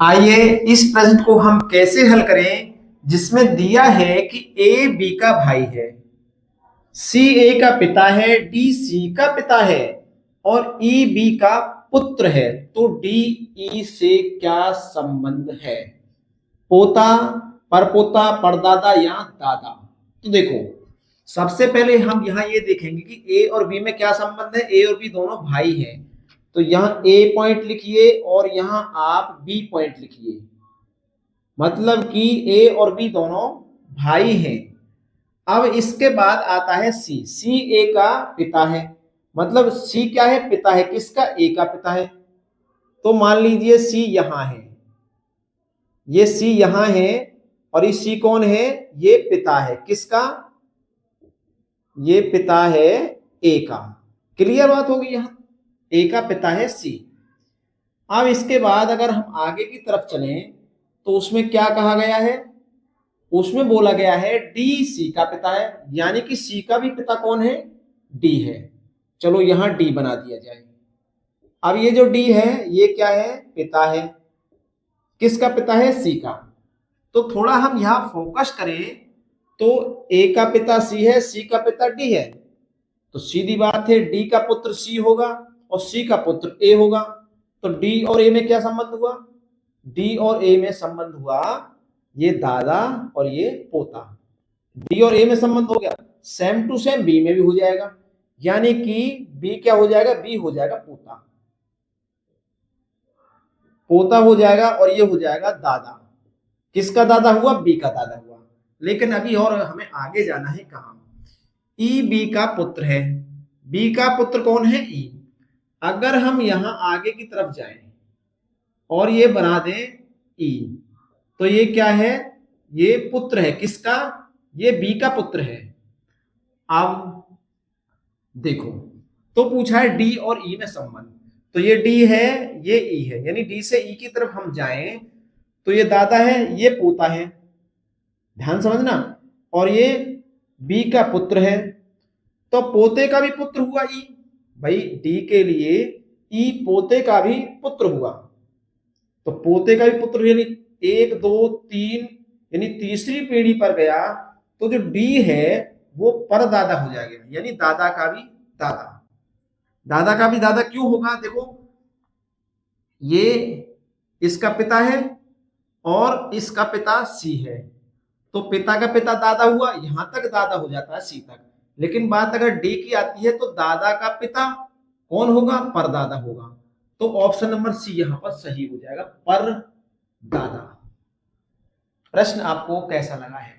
आइए इस प्रश्न को हम कैसे हल करें जिसमें दिया है कि ए बी का भाई है, सी ए का पिता है, डी सी का पिता है और ई बी का पुत्र है। तो डी ई से क्या संबंध है? पोता, परपोता, परदादा या दादा? तो देखो, सबसे पहले हम यहां ये देखेंगे कि ए और बी में क्या संबंध है। ए और बी दोनों भाई हैं, तो यहां ए पॉइंट लिखिए और यहां आप बी पॉइंट लिखिए। मतलब कि ए और बी दोनों भाई हैं। अब इसके बाद आता है सी। सी ए का पिता है, मतलब सी क्या है? पिता है। किसका? ए का पिता है। तो मान लीजिए सी यहां है, ये सी यहां है और ये सी कौन है? ये पिता है। किसका? ये पिता है ए का। क्लियर बात होगी? यहां ए का पिता है सी। अब इसके बाद अगर हम आगे की तरफ चलें तो उसमें क्या कहा गया है? उसमें बोला गया है डी सी का पिता है, यानी कि सी का भी पिता कौन है? डी है। चलो यहां डी बना दिया जाए। अब ये जो डी है ये क्या है? पिता है। किसका पिता है? सी का। तो थोड़ा हम यहां फोकस करें तो ए का पिता सी है, सी का पिता डी है, तो सीधी बात है डी का पुत्र सी होगा और सी का पुत्र ए होगा। तो डी और ए में क्या संबंध हुआ? डी और ए में संबंध हुआ ये दादा और ये पोता। डी और ए में संबंध हो गया, सेम टू सेम बी में भी हो जाएगा, यानी कि बी क्या हो जाएगा? बी हो जाएगा पोता। पोता हो जाएगा और ये हो जाएगा दादा। किसका दादा हुआ? बी का दादा हुआ। लेकिन अभी और हमें आगे जाना है। कहां? ई बी का पुत्र है। बी का पुत्र कौन है? ई। अगर हम यहां आगे की तरफ जाएं और ये बना दें ई, तो ये क्या है? ये पुत्र है। किसका? ये बी का पुत्र है। अब देखो, तो पूछा है डी और ई में संबंध, तो ये डी है, ये ई है, यानी डी से ई की तरफ हम जाएं तो ये दादा है, ये पोता है। ध्यान समझना। और ये बी का पुत्र है, तो पोते का भी पुत्र हुआ ई। भाई डी के लिए ई पोते का भी पुत्र हुआ, तो पोते का भी पुत्र यानी एक दो तीन, यानी तीसरी पीढ़ी पर गया तो जो डी है वो परदादा हो जाएगा, यानी दादा का भी दादा। दादा का भी दादा क्यों होगा? देखो, ये इसका पिता है और इसका पिता सी है, तो पिता का पिता दादा हुआ, यहां तक दादा हो जाता है सी तक। लेकिन बात अगर डी की आती है तो दादा का पिता कौन होगा? परदादा होगा। तो ऑप्शन नंबर सी यहां पर सही हो जाएगा, पर दादा। प्रश्न आपको कैसा लगा है?